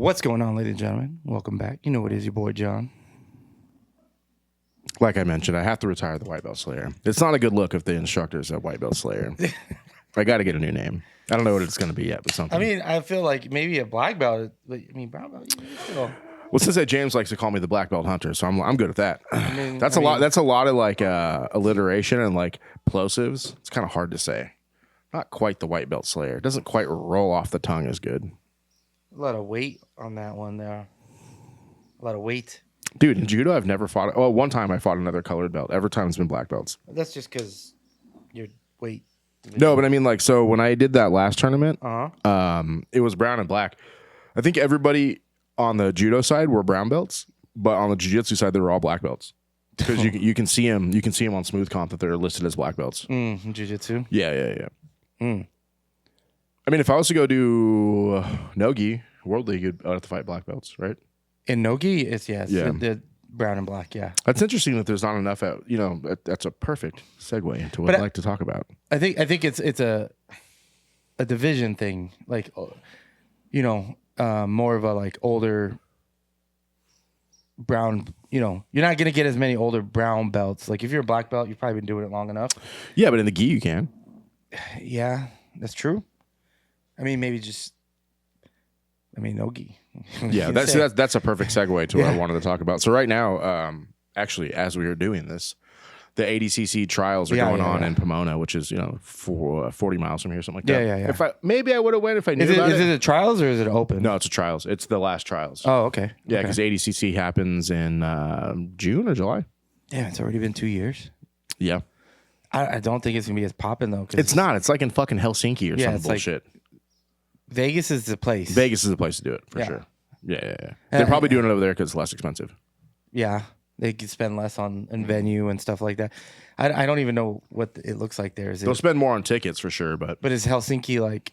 What's going on, ladies and gentlemen? Welcome back. You know what it is, your boy John. Like I mentioned, I have to retire the White Belt Slayer. It's not a good look if the instructor's a White Belt Slayer. I got to get a new name. I don't know what it's going to be yet, but something. I mean, I feel like maybe a black belt, but I mean, brown belt. Well, since that James likes to call me the Black Belt Hunter, so I'm good at that. I That's a lot. That's a lot of like alliteration and like plosives. It's kind of hard to say. Not quite the White Belt Slayer. It doesn't quite roll off the tongue as good. A lot of weight on that one there. A lot of weight. Dude, in judo, I've never fought. Well, one time I fought another colored belt. Every time it's been black belts. That's just because your weight. No, but I mean, like, so when I did that last tournament, Uh-huh. it was brown and black. I think everybody on the judo side were brown belts, but on the jiu-jitsu side, they were all black belts. Because you can see them. You can see them on Smooth Comp that they're listed as black belts. Jiu-jitsu. Yeah. I mean, if I was to go do Nogi World League, I'd have to fight black belts, right? In Nogi, it's Yeah. the brown and black. Yeah. That's interesting that there's not enough. That's a perfect segue into what I'd like to talk about. I think it's a division thing, like more of a like older brown. You're not gonna get as many older brown belts. Like if you're a black belt, you've probably been doing it long enough. Yeah, but in the gi you can. Yeah, that's true. I mean, Nogi. Yeah, that's a perfect segue to what I wanted to talk about. So right now, actually, as we are doing this, the ADCC trials are going on in Pomona, which is 40 miles from here, something like that. Yeah. Maybe I would have went if I knew about it. Is it a trials or is it open? No, it's a trials. It's the last trials. Oh, okay. Yeah, because ADCC happens in June or July. Damn, it's already been 2 years. Yeah. I don't think it's gonna be as popping though. It's not. It's like in fucking Helsinki or some bullshit. Vegas is the place. Vegas is the place to do it for sure. Yeah. They're probably doing it over there because it's less expensive. Yeah, they could spend less on venue and stuff like that. I don't even know what it looks like there. They'll spend more on tickets for sure, but is Helsinki like?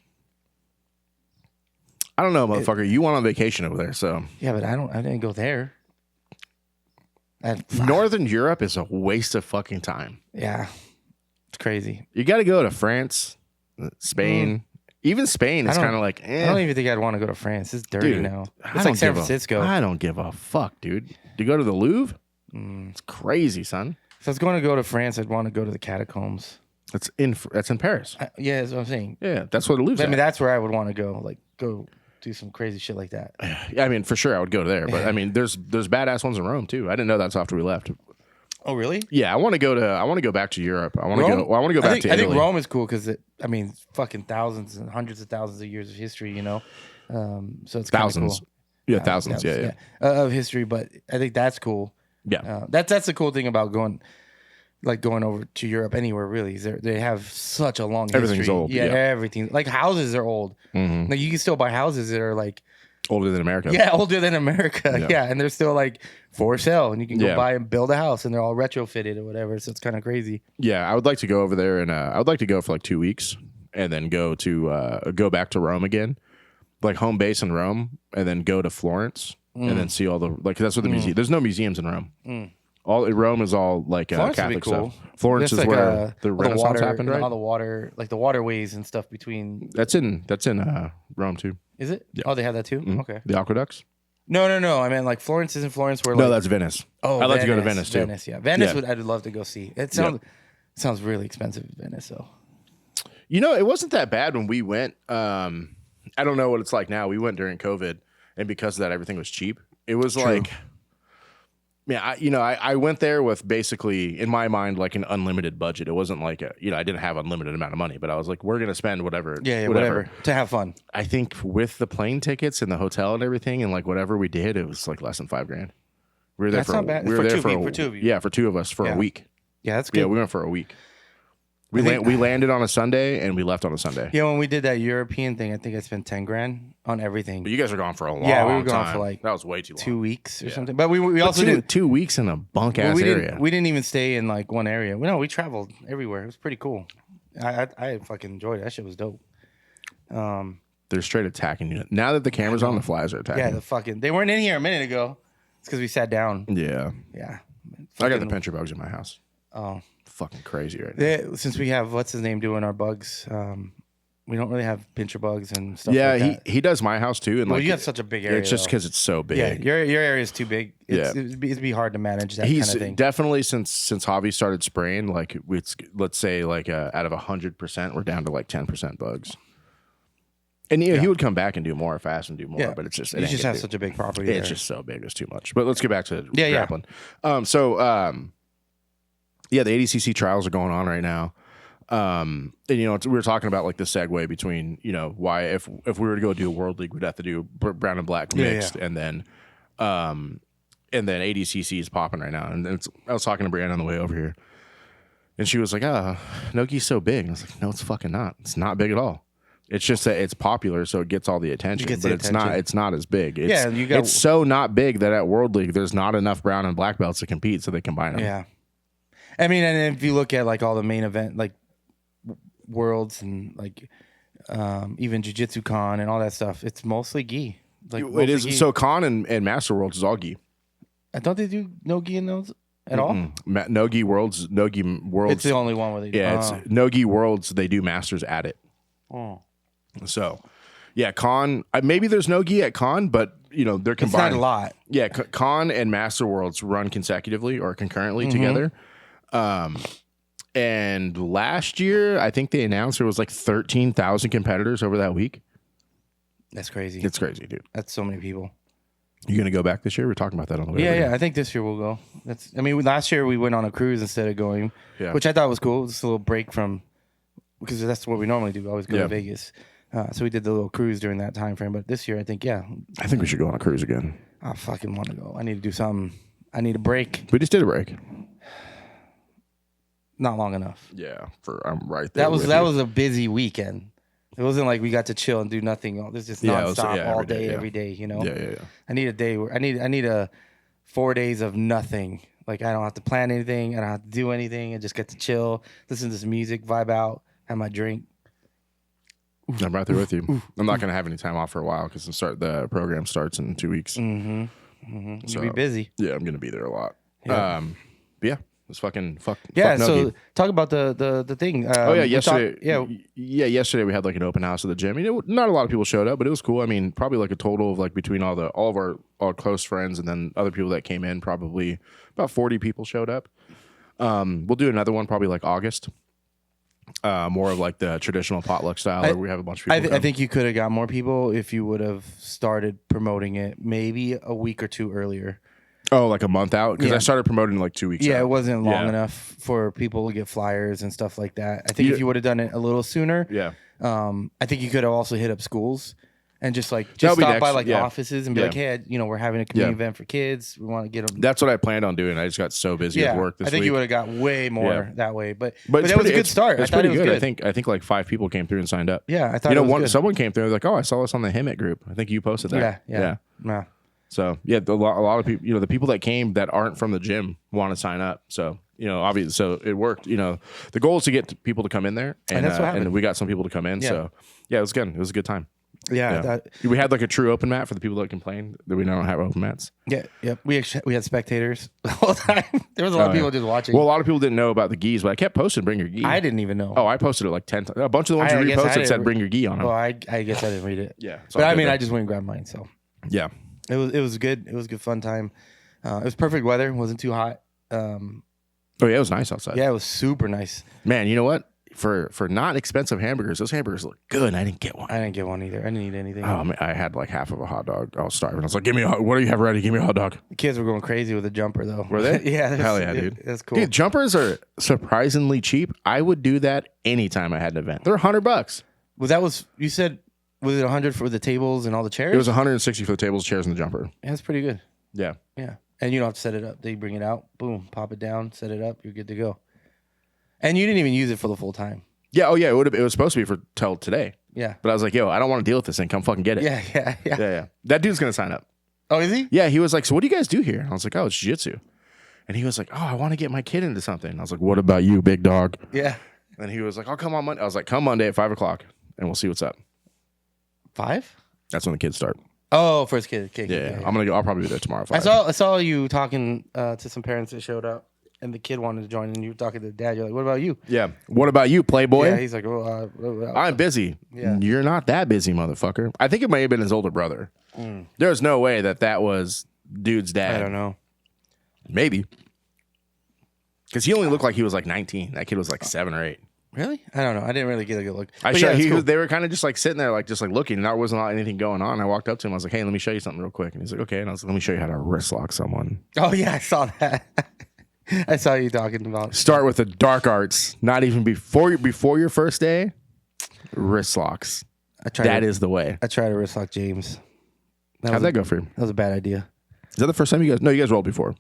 I don't know, motherfucker. You went on vacation over there, so yeah, but I didn't go there. Northern Europe is a waste of fucking time. Yeah, it's crazy. You got to go to France, Spain. Even Spain is kind of like, I don't even think I'd want to go to France. It's dirty now. It's like San Francisco. I don't give a fuck, dude. Do you go to the Louvre? It's crazy, son. If I was going to go to France, I'd want to go to the catacombs. That's in Paris. Yeah, that's what I'm saying. Yeah, that's what the Louvre's I mean, that's where I would want to go. Like, go do some crazy shit like that. Yeah, I mean, for sure, I would go there. But I mean, there's badass ones in Rome too. I didn't know that's after we left. Oh, really? Yeah, I want to go back to Europe. I want to go back to Italy. I think Rome is cool because fucking thousands and hundreds of thousands of years of history, so it's thousands. Cool. Yeah, thousands. Yeah. Of history, but I think that's cool. Yeah, that's the cool thing about going over to Europe anywhere really. Is they have such a long history. Everything's old. Yeah, everything. Like houses are old. Mm-hmm. Like you can still buy houses that are like older than America. Yeah, older than America. Yeah, and they're still like for sale, and you can go buy and build a house, and they're all retrofitted or whatever. So it's kind of crazy. Yeah, I would like to go over there, and I would like to go for like 2 weeks, and then go back to Rome again, like home base in Rome, and then go to Florence, and then see all the that's what the museum. There's no museums in Rome. Rome is all like Catholic cool. stuff. Florence is where the Renaissance happened, right? All the water, like the waterways and stuff between. That's in Rome too. Is it? Yeah. Oh, they have that too. Mm-hmm. Okay. The aqueducts. No. I mean, like Florence isn't Florence where. No, that's Venice. Oh, I'd like to go to Venice too. Yeah, Venice. I'd love to go see. It sounds really expensive in Venice, though. It wasn't that bad when we went. I don't know what it's like now. We went during COVID, and because of that, everything was cheap. It was like. Yeah, I went there with basically, in my mind, like an unlimited budget. It wasn't like I didn't have unlimited amount of money, but I was like, we're going to spend whatever. Yeah, whatever. To have fun. I think with the plane tickets and the hotel and everything and like whatever we did, it was like less than $5,000. We were there That's not bad. We were there for two of you. Yeah, for two of us for a week. Yeah, that's good. Yeah, we went for a week. We landed on a Sunday and we left on a Sunday. Yeah, when we did that European thing, I think I spent $10,000 on everything. But you guys were gone for a long time. Yeah, we were gone for like that was way too long. 2 weeks or something. But we also did 2 weeks in a bunk ass area. We didn't even stay in like one area. We traveled everywhere. It was pretty cool. I fucking enjoyed it. That shit was dope. They're straight attacking you now that the camera's on. The flies are attacking. Yeah, they weren't in here a minute ago. It's because we sat down. Yeah. I got the pincher bugs in my house. Oh. Fucking crazy right now. Since we have what's his name doing our bugs, We don't really have pincher bugs and stuff. Yeah, like that. he does my house too, and well, you have such a big area. It's just because it's so big. Yeah, your area is too big. It'd be hard to manage that kind of thing. Definitely since Javi started spraying, like let's say like out of 100%, we're down to like 10% bugs. And he would come back and do more fast and do more, but it's just you just have such a big property. It's just so big, it's too much. But let's get back to grappling. Yeah. The ADCC trials are going on right now. And we were talking about like the segue between why if we were to go do a World League, we'd have to do brown and black mixed, and then ADCC is popping right now. And I was talking to Brianna on the way over here, and she was like, Nogi's so big. And I was like, no, it's fucking not. It's not big at all. It's just that it's popular, so it gets all the attention. It's not as big. It's so not big that at World League there's not enough brown and black belts to compete, so they combine them. Yeah, I mean, and if you look at like all the main event like worlds and like even Jiu-Jitsu Con and all that stuff, it's mostly gi. Like it is gi. So Con and Master Worlds is all gi. Don't they do no gi in those at all? No gi worlds. It's the only one where they do. Yeah, it's no gi worlds. They do Masters at it. Oh. So, yeah, Con. Maybe there's no gi at Con, but they're combined. It's not a lot. Yeah, Con and Master Worlds run consecutively or concurrently together. And last year, I think they announced there was like 13,000 competitors over that week. That's crazy. It's crazy, dude. That's so many people. You gonna go back this year? We're talking about that on the way. Yeah. I think this year we'll go. Last year we went on a cruise instead of going, which I thought was cool. It's a little break from because that's what we normally do. We always go to Vegas. So we did the little cruise during that time frame. But this year, I think we should go on a cruise again. I fucking want to go. I need to do something. I need a break. We just did a break. Not long enough. Yeah, I'm right there. That was a busy weekend. It wasn't like we got to chill and do nothing. It was just nonstop all day, every day. Yeah. I need a day where I need a 4 days of nothing. Like I don't have to plan anything. I don't have to do anything. I just get to chill, listen to this music, vibe out, have my drink. I'm right there with you. I'm not going to have any time off for a while because the program starts in 2 weeks. So, you'll be busy. Yeah, I'm going to be there a lot. Yeah. It's fucking fuck. Yeah. So talk about the thing. Yesterday. Yesterday we had like an open house at the gym. Not a lot of people showed up, but it was cool. I mean, probably like a total of like between all of our close friends and then other people that came in, probably about 40 people showed up. We'll do another one probably like August. More of like the traditional potluck style, where we have a bunch of people. I think you could have got more people if you would have started promoting it maybe a week or two earlier. Oh, like a month out? Because I started promoting like 2 weeks out. Yeah, it wasn't long enough for people to get flyers and stuff like that. I think if you would have done it a little sooner, I think you could have also hit up schools and just stop by like offices and be like, hey, we're having a community event for kids. We want to get them. That's what I planned on doing. I just got so busy with work this week. I think you would have got way more that way. But that was a good start. It's pretty good. I think like 5 people came through and signed up. Yeah, I thought it was good. Someone came through and was like, oh, I saw this on the Himmet group. I think you posted that. Yeah. So a lot of people, the people that came that aren't from the gym want to sign up. So obviously, so it worked. The goal is to get people to come in there, and that's what happened. And we got some people to come in. Yeah. So it was good. It was a good time. Yeah. We had like a true open mat for the people that complain that we don't have open mats. Yeah. We had spectators the whole time. There was a lot of people just watching. Well, a lot of people didn't know about the gis, but I kept posting "Bring your gi." I didn't even know. Oh, I posted it like 10 times. A bunch of the ones you reposted said "Bring your gi" on them. Well, I guess I didn't read it. Yeah. But I just went and grabbed mine. So yeah. It was good. It was a good fun time. It was perfect weather. It wasn't too hot. Oh yeah, it was nice outside. Yeah, it was super nice. Man, you know what? For not expensive hamburgers, those hamburgers look good. I didn't get one. I didn't get one either. I didn't eat anything. Oh man, I had like half of a hot dog. I was starving. I was like, what do you have ready? Give me a hot dog. The kids were going crazy with the jumper though. Were they? Yeah. Hell yeah, dude. That's cool. Dude, jumpers are surprisingly cheap. I would do that anytime I had an event. They're $100. Well, you said. Was it 100 for the tables and all the chairs? It was 160 for the tables, chairs, and the jumper. Yeah, that's pretty good. Yeah. Yeah. And you don't have to set it up. They bring it out, boom, pop it down, set it up, you're good to go. And you didn't even use it for the full time. Yeah, it was supposed to be for till today. Yeah. But I was like, yo, I don't want to deal with this thing. Come fucking get it. Yeah. That dude's going to sign up. Oh, is he? Yeah, he was like, so what do you guys do here? And I was like, oh, it's jiu-jitsu. And he was like, oh, I want to get my kid into something. And I was like, what about you, big dog? Yeah. And he was like, oh, come on Monday. I was like, come Monday at 5 o'clock and we'll see what's up. 5? That's when the kids start. Oh, first kid. Yeah. I'll probably be there tomorrow. 5. I saw you talking to some parents that showed up. and the kid wanted to join, and you were talking to the dad. You're like, "What about you?" Yeah. What about you, Playboy? Yeah, he's like, I'm busy. Yeah. You're not that busy, motherfucker. I think it may have been his older brother. There's no way that was dude's dad. I don't know. Maybe. Because he only looked like he was like 19. That kid was like 7 or 8. Really? I don't know. I didn't really get a good look. They were kind of just like sitting there, like just like looking, and there wasn't anything going on. I walked up to him. I was like, "Hey, let me show you something real quick." And he's like, "Okay." And I was like, "Let me show you how to wrist lock someone." Oh yeah, I saw that. I saw you talking about. Start with the dark arts. Not even before your first day. Wrist locks. That is the way. I tried to wrist lock James. How'd that go for you? That was a bad idea. Is that the first time you guys? No, you guys rolled before.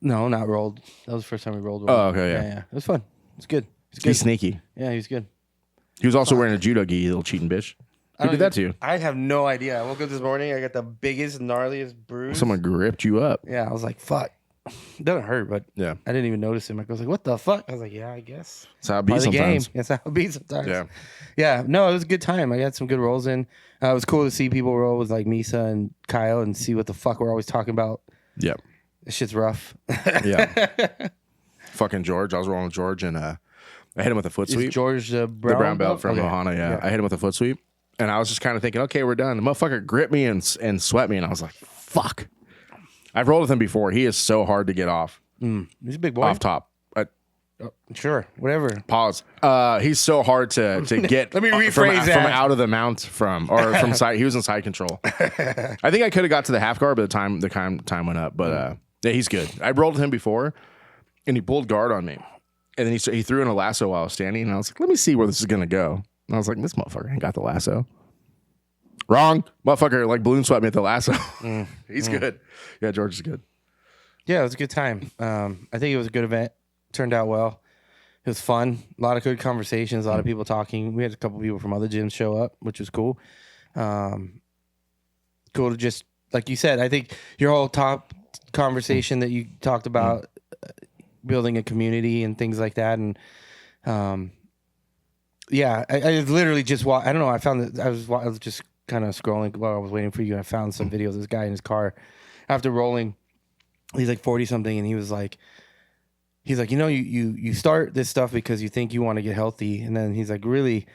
No, not rolled. That was the first time we rolled. Oh, okay, yeah. It was fun. It was good. He's sneaky. Yeah, he was good. He was also wearing a judo gi, you little cheating bitch. Who did that to you? I have no idea. I woke up this morning. I got the biggest, gnarliest bruise. Someone gripped you up. Yeah, I was like, "Fuck." It doesn't hurt, but yeah, I didn't even notice him. I was like, "What the fuck?" I was like, "Yeah, I guess." That's how it be sometimes. That's how it be sometimes. Yeah. Yeah. No, it was a good time. I got some good rolls in. It was cool to see people roll with like Misa and Kyle and see what the fuck we're always talking about. Yep. This shit's rough. Yeah. Fucking George. I was rolling with George and I hit him with a foot sweep. George the brown belt from Ohana, yeah. I hit him with a foot sweep. And I was just kind of thinking, okay, we're done. The motherfucker gripped me and swept me. And I was like, fuck. I've rolled with him before. He is so hard to get off. He's a big boy. Off top. Sure, whatever. Pause. He's so hard to get. Let me rephrase that. From out of the mount from side. He was in side control. I think I could have got to the half guard by the time went up. But yeah, he's good. I rolled with him before, and he pulled guard on me. And then he threw in a lasso while I was standing, and I was like, let me see where this is going to go. And I was like, this motherfucker ain't got the lasso. Wrong. Motherfucker, like balloon swept me at the lasso. He's good. Yeah, George is good. Yeah, it was a good time. I think it was a good event. Turned out well. It was fun. A lot of good conversations, a lot of people talking. We had a couple people from other gyms show up, which was cool. Cool to just, like you said, I think your whole top conversation that you talked about, building a community and things like that. And yeah, I literally just I don't know. I found that I was just kind of scrolling while I was waiting for you, and I found some videos of this guy in his car after rolling. He's like 40 something, and he's like, you know, you start this stuff because you think you want to get healthy, and then he's like, really,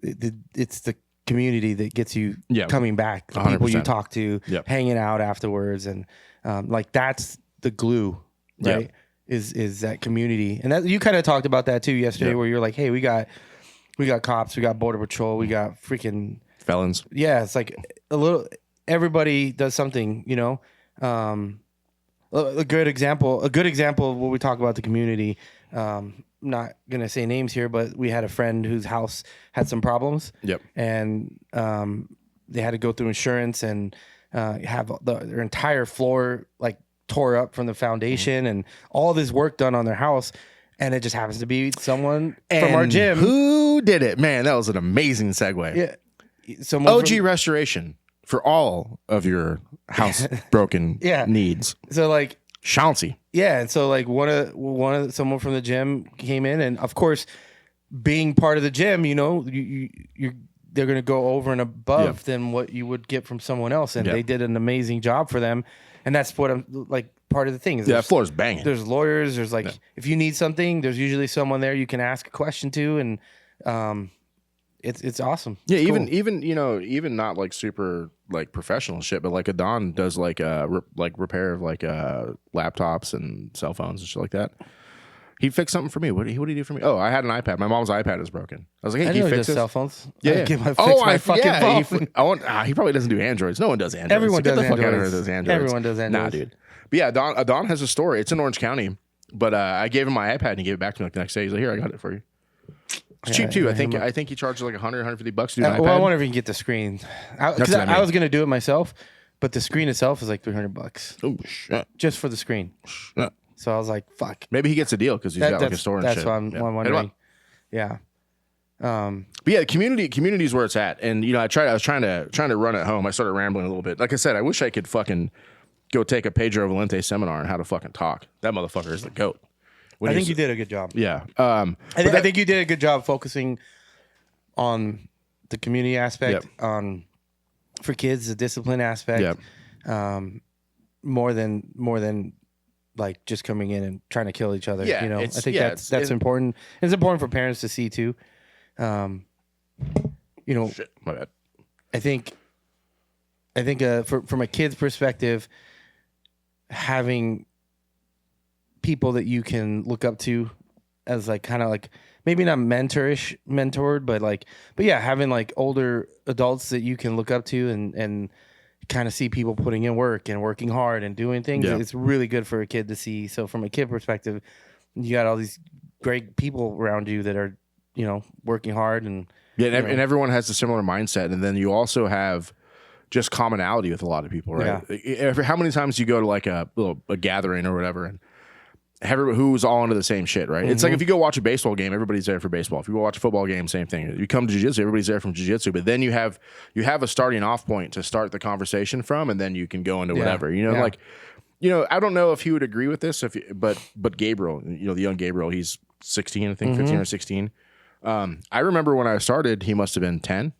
it's the community that gets you coming back. The 100%. People you talk to, hanging out afterwards, and like that's the glue, right? Yep. Is that community, and that you kind of talked about that too yesterday, where you're like, hey, we got cops, we got border patrol, we got freaking felons. Yeah, it's like a little. Everybody does something, you know. A good example of when we talk about the community. Not gonna say names here, but we had a friend whose house had some problems. Yep. And they had to go through insurance and have their entire floor like tore up from the foundation and all this work done on their house. And it just happens to be someone from our gym. Who did it? Man, that was an amazing segue. Yeah. OG Restoration for all of your house broken needs. So like Chauncey. Yeah. And so like someone from the gym came in, and of course, being part of the gym, you know, they're going to go over and above than what you would get from someone else. And they did an amazing job for them. And that's what I'm like, part of the thing is that floor's banging. There's lawyers. There's like, if you need something, there's usually someone there you can ask a question to. And it's awesome. Yeah. It's even, you know, even not like super like professional shit, but like Adon does like repair of like laptops and cell phones and shit like that. He fixed something for me. What did he do for me? Oh, I had an iPad. My mom's iPad is broken. I was like, hey, can you fix it? Cell phones. Yeah. My fucking phone. He probably doesn't do Androids. No one does Androids. Everyone does Androids. Androids. Everyone does Androids. Nah, dude. But yeah, Adon has a story. It's in Orange County. But I gave him my iPad and he gave it back to me like the next day. He's like, here, I got it for you. It's cheap too. I think he charges like $100, $150 to do an iPad. Well, I wonder if you can get the screen. I was gonna do it myself, but the screen itself is like $300. Oh shit! Just for the screen. Shit. So I was like, "Fuck." Maybe he gets a deal because he's got like a store and shit. That's why I'm wondering. Yeah. But yeah, community is where it's at, and you know, I was trying to run at home. I started rambling a little bit. Like I said, I wish I could fucking go take a Pedro Valente seminar on how to fucking talk. That motherfucker is the GOAT. I think you did a good job. Yeah. I think you did a good job focusing on the community aspect, for kids, the discipline aspect, more than like just coming in and trying to kill each other. Yeah, you know, I think that's important. It's important for parents to see too. You know, shit, my bad. I think from a kid's perspective, having people that you can look up to as like kind of like maybe not mentored, but yeah, having like older adults that you can look up to and kind of see people putting in work and working hard and doing things. Yeah. It's really good for a kid to see. So from a kid perspective, you got all these great people around you that are, you know, working hard and and everyone has a similar mindset. And then you also have just commonality with a lot of people, right? Yeah. How many times you go to like a gathering or whatever and who's all into the same shit, right? Mm-hmm. It's like if you go watch a baseball game, everybody's there for baseball. If you go watch a football game, same thing. You come to jiu-jitsu, everybody's there from jiu-jitsu. But then you have a starting off point to start the conversation from, and then you can go into whatever. You know, like, you know, I don't know if he would agree with this, but Gabriel, you know, the young Gabriel, he's 16, I think, 15 or 16. I remember when I started, he must have been 10,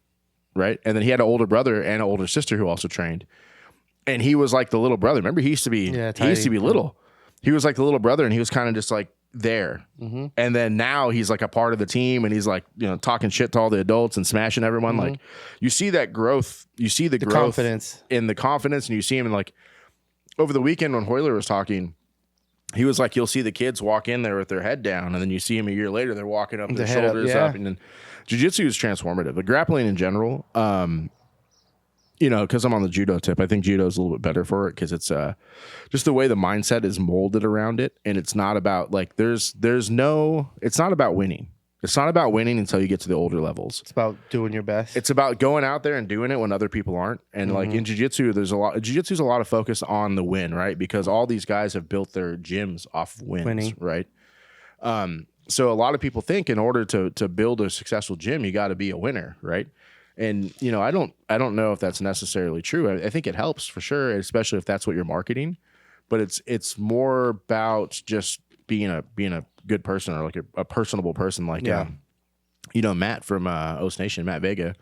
right? And then he had an older brother and an older sister who also trained, and he was like the little brother. Remember, he used to be little. He was like the little brother, and he was kind of just like there. Mm-hmm. And then now he's like a part of the team, and he's like, you know, talking shit to all the adults and smashing everyone. Mm-hmm. Like, you see that growth. You see the growth confidence in the confidence, and you see him in like over the weekend when Hoyler was talking. He was like, you'll see the kids walk in there with their head down, and then you see them a year later, they're walking up, their shoulders up, and then jiu-jitsu is transformative. But grappling in general, you know, because I'm on the judo tip, I think judo is a little bit better for it because it's just the way the mindset is molded around it, and it's not about like it's not about winning. It's not about winning until you get to the older levels. It's about doing your best. It's about going out there and doing it when other people aren't. And like in jiu-jitsu, there's a lot of focus on the win, right? Because all these guys have built their gyms off wins, right? So a lot of people think in order to build a successful gym, you got to be a winner, right? And you know, I don't know if that's necessarily true. I think it helps for sure, especially if that's what you're marketing. But it's more about just being a good person or like a personable person. Like, you know, Matt from Oast Nation, Matt Vega.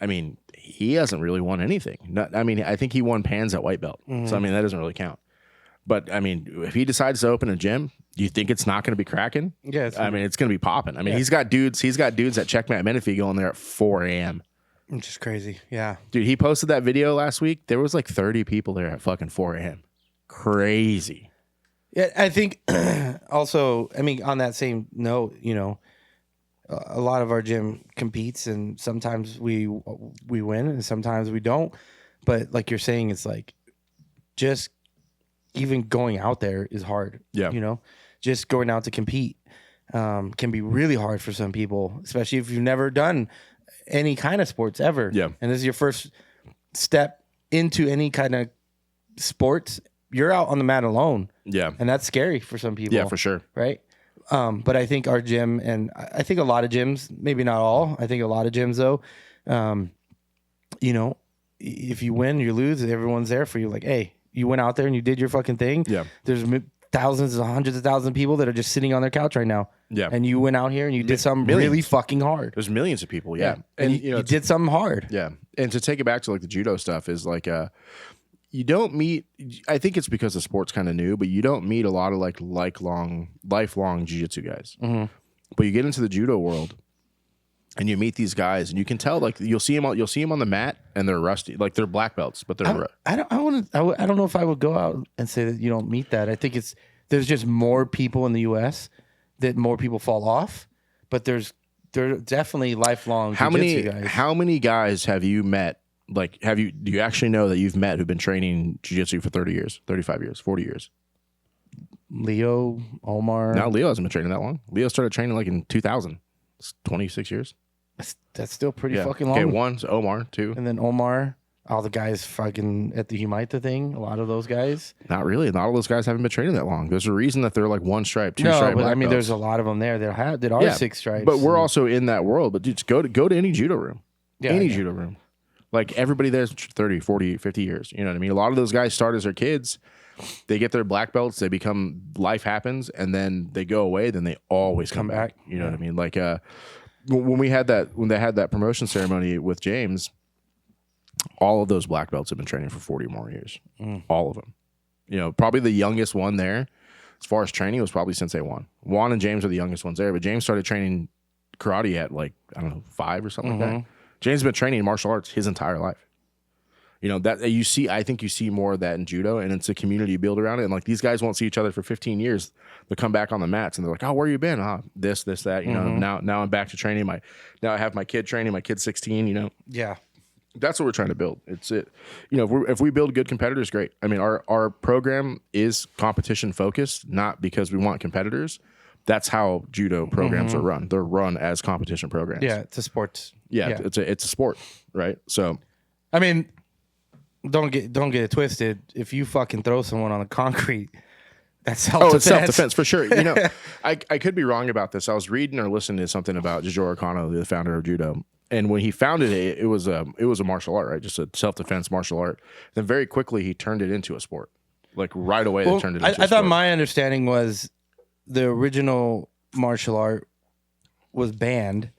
I mean, he hasn't really won anything. I think he won pans at white belt. Mm-hmm. So I mean, that doesn't really count. But I mean, if he decides to open a gym, do you think it's not going to be cracking? Yeah, I mean, it's going to be popping. I mean, he's got dudes at Checkmate Menifee going there at 4 a.m. Which is crazy. Yeah. Dude, he posted that video last week. There was like 30 people there at fucking 4 a.m. Crazy. Yeah, I think also, I mean, on that same note, you know, a lot of our gym competes, and sometimes we win and sometimes we don't. But like you're saying, it's like just even going out there is hard. Yeah. You know, just going out to compete can be really hard for some people, especially if you've never done any kind of sports ever. Yeah. And this is your first step into any kind of sports. You're out on the mat alone. Yeah. And that's scary for some people. Yeah, for sure. Right. But I think our gym, and I think a lot of gyms, maybe not all, I think a lot of gyms though, you know, if you win, you lose, everyone's there for you. Like, hey, you went out there and you did your fucking thing. Yeah. There's thousands and hundreds of thousands of people that are just sitting on their couch right now. Yeah. And you went out here and you did something really fucking hard. There's millions of people. Yeah. And you did something hard. Yeah. And to take it back to like the judo stuff is like, you don't meet, I think it's because the sport's kind of new, but you don't meet a lot of like lifelong jiu-jitsu guys. Mm-hmm. But you get into the judo world and you meet these guys and you can tell, like, you'll see them on the mat and they're rusty, like they're black belts, but they're I don't know if I would go out and say that you don't meet that. I think there's just more people in the US that more people fall off, but there are definitely lifelong jiu-jitsu guys. How many guys have you met? Like, do you actually know that you've met who've been training jiu-jitsu for 30 years, 35 years, 40 years? Leo, Omar. No, Leo hasn't been training that long. Leo started training like in 2000. It's 26 years. That's still pretty fucking long. Okay, one's Omar, two. And then Omar, all the guys fucking at the Humaita thing, a lot of those guys. Not really. Not all those guys haven't been training that long. There's a reason that they're like one stripe, two stripe. But I mean, there's a lot of them there that are 6 stripes. But we're also in that world. But dude, just go to any judo room. Judo room. Like, everybody there's 30, 40, 50 years. You know what I mean? A lot of those guys start as their kids. They get their black belts. They become, life happens, and then they go away. Then they always come back. You know what I mean? Like, when they had that promotion ceremony with James, all of those black belts have been training for 40 more years. All of them. You know, probably the youngest one there as far as training, it was probably Sensei Juan. Juan and James are the youngest ones there, but James started training karate at like, I don't know, 5 or something like that. James has been training martial arts his entire life. You know, that you see, I think you see more of that in judo, and it's a community you build around it. And like these guys won't see each other for 15 years. They'll come back on the mats and they're like, oh, where you been? This, that, you know, now I'm back to training. Now I have my kid training, my kid's 16, you know? Yeah. That's what we're trying to build. It's it, you know, if we build good competitors, great. I mean, our program is competition focused, not because we want competitors. That's how judo programs are run. They're run as competition programs. Yeah, it's a sport. Yeah. It's a sport, right? So, I mean, don't get it twisted. If you fucking throw someone on the concrete, that's self-defense. Oh, it's self-defense for sure. You know, I could be wrong about this. I was reading or listening to something about Jijoro Kano, the founder of judo. And when he founded it, it was a martial art, right? Just a self-defense martial art. Then very quickly he turned it into a sport. Like right away, they turned it into a sport. I thought my understanding was the original martial art was banned,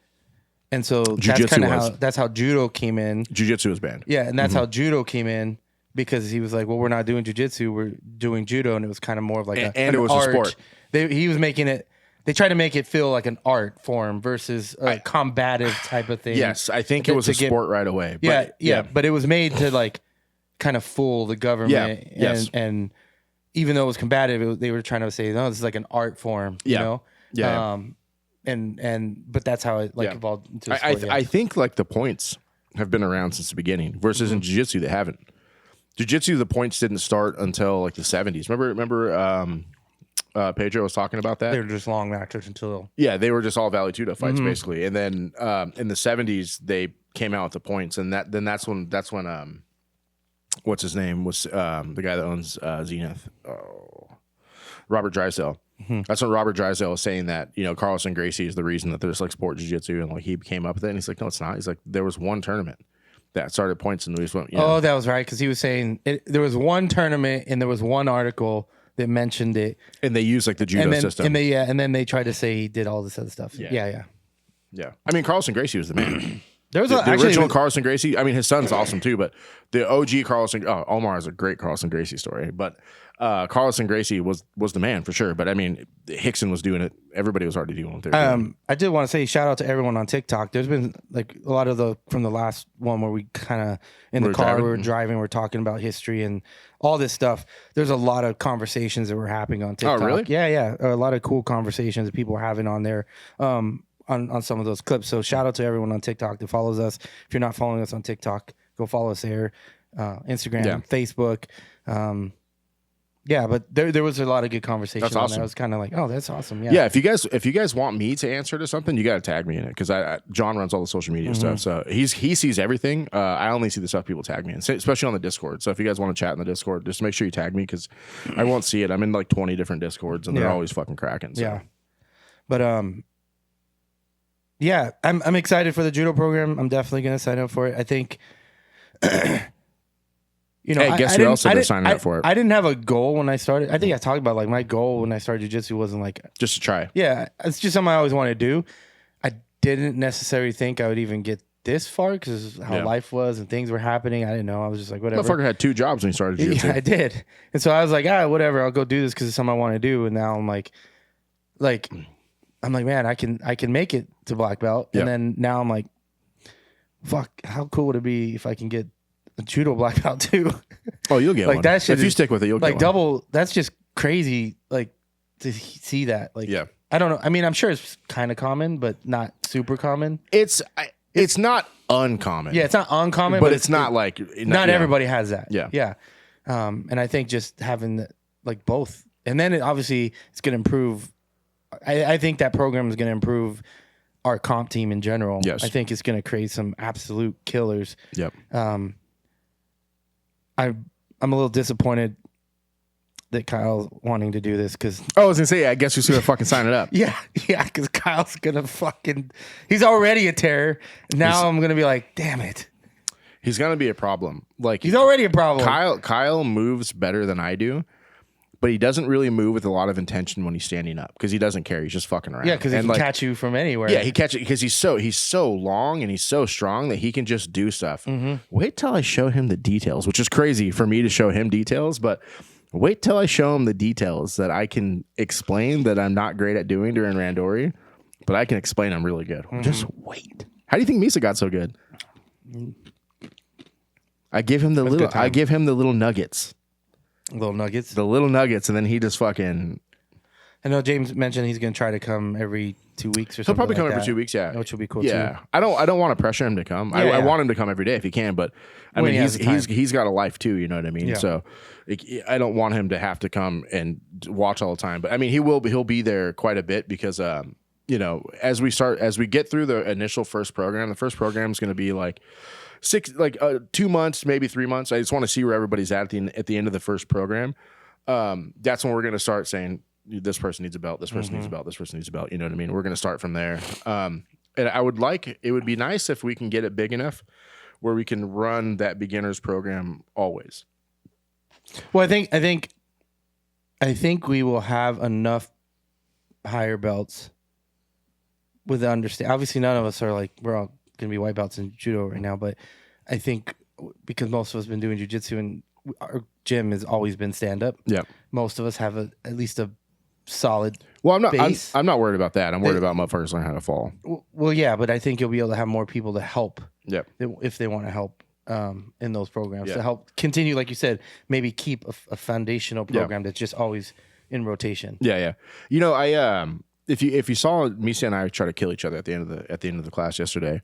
and so that's kind of that's how judo came in. Jiu-jitsu was banned. Yeah, and that's how judo came in, because he was like, well, we're not doing jiu-jitsu, we're doing judo, and it was kind of more of like an art. A sport. He was making it. They tried to make it feel like an art form versus a combative type of thing. Yes, I think it was a sport right away. But, yeah, but it was made to like kind of fool the government. And even though it was combative, they were trying to say, no, this is like an art form. You know? Yeah. But that's how it evolved into a sport. I think like the points have been around since the beginning versus in jiu-jitsu they haven't. Jiu-jitsu, the points didn't start until like the 70s. Remember Pedro was talking about that. They were just long matches until they were just all Vale Tudo fights basically, and then in the 70s they came out with the points, and that's when what's his name was the guy that owns Zenith, Robert Drysdale. That's when Robert Drysdale was saying that, you know, Carlos and Gracie is the reason that there's like sport jiu-jitsu, and like he came up with it, and he's like, no, it's not. He's like, there was one tournament that started points, and we just went. You know. Oh, that was right, because he was saying there was one tournament and there was one article that mentioned it, and they used like the judo system, and then they tried to say he did all this other stuff. Yeah. I mean, Carlson Gracie was the man. There was the original Carlson Gracie. I mean, his son's awesome too, but the OG Carlson. Omar has a great Carlson Gracie story, but Carlson Gracie was the man for sure. But I mean, Hickson was doing it. Everybody was already doing it. I did want to say shout out to everyone on TikTok. There's been like a lot of from the last one where we kind of we were driving, we're talking about history and all this stuff. There's a lot of conversations that were happening on TikTok. Oh, really? Yeah. A lot of cool conversations that people were having on there. On some of those clips. So shout out to everyone on TikTok that follows us. If you're not following us on TikTok, go follow us there. Instagram, Facebook. But there was a lot of good conversation. That's awesome. I was kind of like, oh, that's awesome. Yeah. If you guys want me to answer to something, you got to tag me in it, because John runs all the social media stuff. So he sees everything. I only see the stuff people tag me in, especially on the Discord. So if you guys want to chat in the Discord, just make sure you tag me, because I won't see it. I'm in like 20 different Discords, and they're always fucking cracking. So. Yeah. But I'm excited for the judo program. I'm definitely going to sign up for it. I think, you know, hey, guess who else said they're signing up for it? I didn't have a goal when I started. I think I talked about like my goal when I started jiu-jitsu wasn't like just to try. Yeah, it's just something I always wanted to do. I didn't necessarily think I would even get this far, because how life was and things were happening. I didn't know. I was just like, whatever. Motherfucker had 2 jobs when he started jiu-jitsu. Yeah, I did. And so I was like, whatever. I'll go do this because it's something I want to do. And now I'm like, man, I can make it to black belt. And then now I'm like, fuck, how cool would it be if I can get a judo black belt too? Oh, you'll get like one. That shit if you stick with it, you'll get one. Like double, that's just crazy. Like to see that. Like, I don't know. I mean, I'm sure it's kind of common, but not super common. It's not uncommon. Yeah, it's not uncommon, but it's not like not everybody has that. Yeah. And I think just having like both, and then obviously it's going to improve. I think that program is going to improve our comp team in general. Yes. I think it's going to create some absolute killers. Yep. I'm a little disappointed that Kyle's wanting to do this, because I was going to say, I guess who's going to fucking sign it up. Yeah, because Kyle's going to he's already a terror. Now I'm going to be like, damn it. He's going to be a problem. Like, he's already a problem. Kyle moves better than I do. But he doesn't really move with a lot of intention when he's standing up, because he doesn't care. He's just fucking around. Yeah, because he can catch you from anywhere. Yeah, he catches because he's so long and he's so strong that he can just do stuff. Wait till I show him the details, which is crazy for me to show him details. But Wait till I show him the details that I can explain that I'm not great at doing during randori, but I can explain I'm really good. Just wait. How do you think Misa got so good? I give him the little nuggets. Little nuggets? The little nuggets, and then he just fucking... I know James mentioned he's going to try to come every 2 weeks or something. He'll probably come like every 2 weeks, yeah. Which will be cool too. Yeah. I don't want to pressure him to come. I want him to come every day if he can, but I mean he's got a life too, you know what I mean? Yeah. So I don't want him to have to come and watch all the time. But I mean he'll be there quite a bit because you know, as we get through the initial first program, the first program is going to be like 2 months, maybe 3 months. I just want to see where everybody's at the end of the first program. That's when we're going to start saying, this person needs a belt, this person needs a belt, this person needs a belt. You know what I mean? We're going to start from there. And it would be nice if we can get it big enough where we can run that beginner's program always. Well, I think we will have enough higher belts with the understand. Obviously, none of us are like, we're all going to be white belts in judo right now, but I think because most of us have been doing jiu-jitsu and our gym has always been stand-up. Yeah. Most of us have at least a solid base. I'm not worried about that. I'm worried about motherfuckers learning how to fall. Well, yeah, but I think you'll be able to have more people to help. Yeah. If they want to help in those programs to help continue, like you said, maybe keep a foundational program that's just always in rotation. Yeah, yeah. You know, if you saw Misa and I try to kill each other at the end of the class yesterday.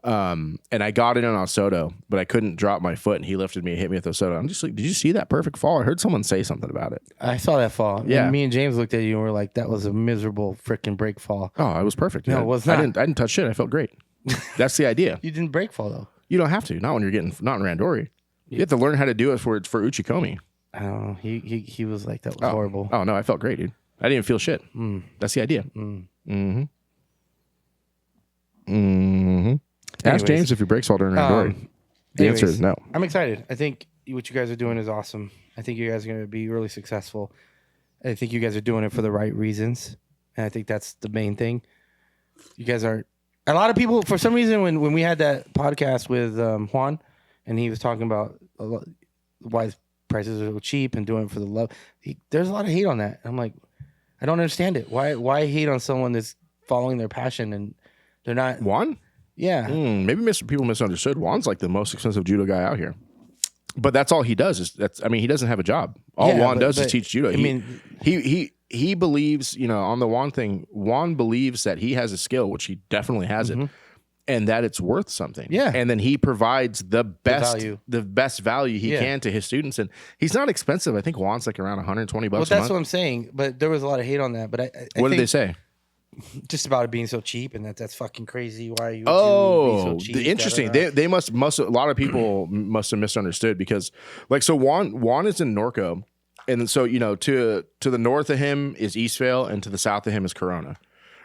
And I got it on Soto, but I couldn't drop my foot, and he lifted me and hit me with the Soto. I'm just like, did you see that perfect fall? I heard someone say something about it. I saw that fall. Yeah. And me and James looked at you and were like, that was a miserable freaking break fall. Oh, it was perfect. No, it was not. I didn't touch shit. I felt great. That's the idea. You didn't break fall, though. You don't have to. Not when you're not in randori. You have to learn how to do it for uchikomi. I don't know. He was like, that was horrible. Oh, no, I felt great, dude. I didn't even feel shit. That's the idea. Ask James if he breaks fall during randori. The answer is no. I'm excited. I think what you guys are doing is awesome. I think you guys are going to be really successful. I think you guys are doing it for the right reasons. And I think that's the main thing. You guys are... A lot of people, for some reason, when we had that podcast with Juan, and he was talking about why prices are so cheap and doing it for the love, there's a lot of hate on that. I'm like, I don't understand it. Why hate on someone that's following their passion and they're not... Juan? Yeah. Maybe people misunderstood. Juan's like the most expensive judo guy out here. But that's all he does. He doesn't have a job. All Juan does is teach judo. He believes, on the Juan thing, Juan believes that he has a skill, which he definitely has it, and that it's worth something. Yeah. And then he provides the best value he can to his students. And he's not expensive. I think Juan's like around $120 a month. Well, that's what I'm saying. But there was a lot of hate on that. But what did they say? Just about it being so cheap, and that's fucking crazy. Why are you? So cheap? Interesting. They must a lot of people must have misunderstood because, so Juan is in Norco, and so to the north of him is Eastvale, and to the south of him is Corona,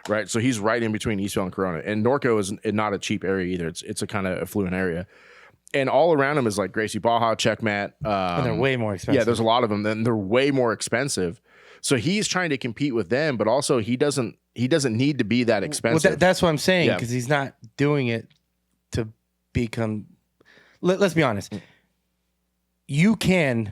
right? So he's right in between Eastvale and Corona, and Norco is not a cheap area either. It's a kind of affluent area. And all around him is like Gracie Baja, Checkmat. And they're way more expensive. Yeah, there's a lot of them. And they're way more expensive. So he's trying to compete with them, but also he doesn't need to be that expensive. Well, that's what I'm saying, because he's not doing it to become... Let's be honest. You can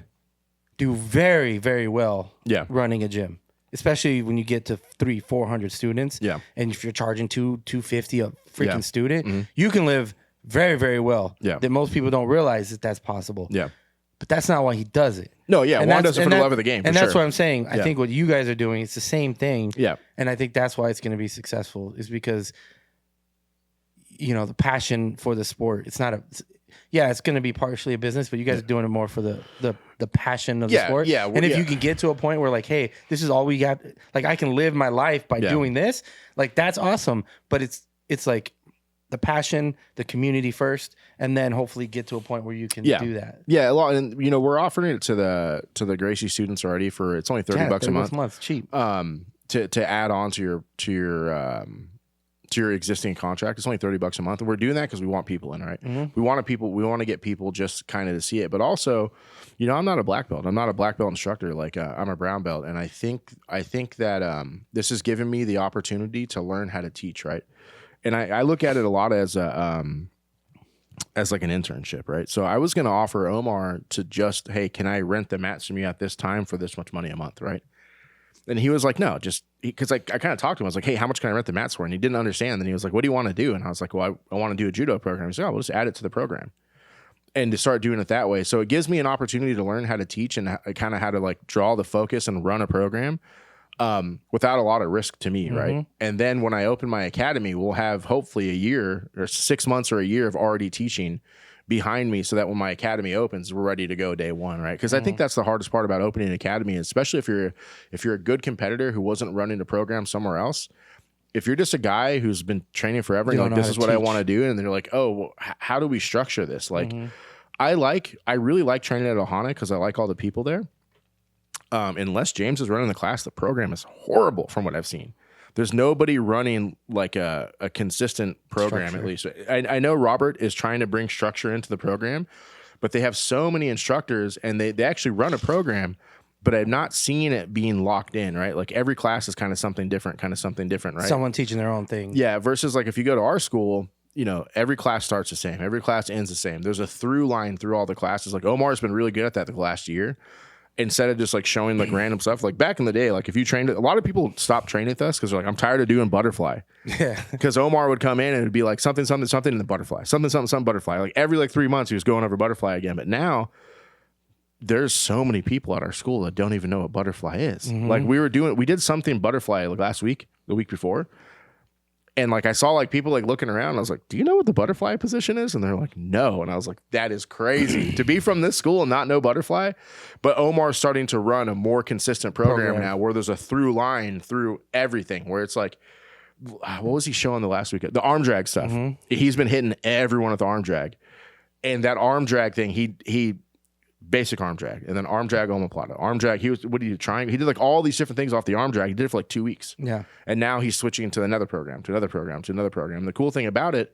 do very, very well running a gym, especially when you get to 300-400 students. Yeah. And if you're charging $250 a freaking student, you can live very, very well. Yeah. That most people don't realize that that's possible. Yeah. But that's not why he does it. No, yeah, Juan does it for the love of the game. And that's what I'm saying. I think what you guys are doing, it's the same thing. Yeah. And I think that's why it's going to be successful, is because, the passion for the sport. It's not it's going to be partially a business, but you guys are doing it more for the passion of the sport. Yeah. And if you can get to a point where, like, hey, this is all we got, like, I can live my life by doing this, like, that's awesome. But it's like the passion, the community first, and then hopefully get to a point where you can do that. Yeah, a lot, and we're offering it to the Gracie students already for it's only $30 a month. Cheap. To add on to your existing contract, it's only $30 a month, and we're doing that because we want people in, right? We want to get people just kind of to see it, but also, I'm not a black belt. I'm not a black belt instructor. Like I'm a brown belt, and I think that this has given me the opportunity to learn how to teach, right? And I look at it a lot as as like an internship, right? So I was going to offer Omar to just, hey, can I rent the mats from you at this time for this much money a month, right? And he was like, no, just because I kind of talked to him. I was like, hey, how much can I rent the mats for? And he didn't understand. And he was like, what do you want to do? And I was like, well, I want to do a judo program. He said, oh, we'll just add it to the program and to start doing it that way. So it gives me an opportunity to learn how to teach and kind of how to like draw the focus and run a program without a lot of risk to me, right? And then when I open my academy, we'll have hopefully a year or 6 months or a year of already teaching behind me so that when my academy opens, we're ready to go day one, right? Because I think that's the hardest part about opening an academy, especially if you're a good competitor who wasn't running a program somewhere else. If you're just a guy who's been training forever and like, this is what I want to do, and they're like, oh, well, how do we structure this? Like, I really like training at Ohana because I like all the people there. Unless James is running the class, the program is horrible from what I've seen. There's nobody running like a consistent program, at least. I know Robert is trying to bring structure into the program, but they have so many instructors and they actually run a program, but I've not seen it being locked in, right? Like every class is kind of something different, right? Someone teaching their own thing. Yeah, versus like if you go to our school, you know, every class starts the same. Every class ends the same. There's a through line through all the classes. Like Omar's been really good at that the last year. Instead of just like showing like random stuff, like back in the day, like if you trained, a lot of people stopped training with us because they're like, I'm tired of doing butterfly. Yeah. Because Omar would come in and it'd be like something, and the butterfly, something, butterfly. Like every like 3 months he was going over butterfly again. But now there's so many people at our school that don't even know what butterfly is. Like we did something butterfly like last week, the week before. And like I saw like people like looking around. And I was like, do you know what the butterfly position is? And they're like, no. And I was like, that is crazy to be from this school and not know butterfly. But Omar's starting to run a more consistent program now where there's a through line through everything, where it's like, what was he showing the last week? The arm drag stuff. He's been hitting everyone with the arm drag. And that arm drag thing, he basic arm drag, and then arm drag omoplata. Arm drag, he did like all these different things off the arm drag. He did it for like 2 weeks. Yeah. And now he's switching to another program, to another program, to another program. And the cool thing about it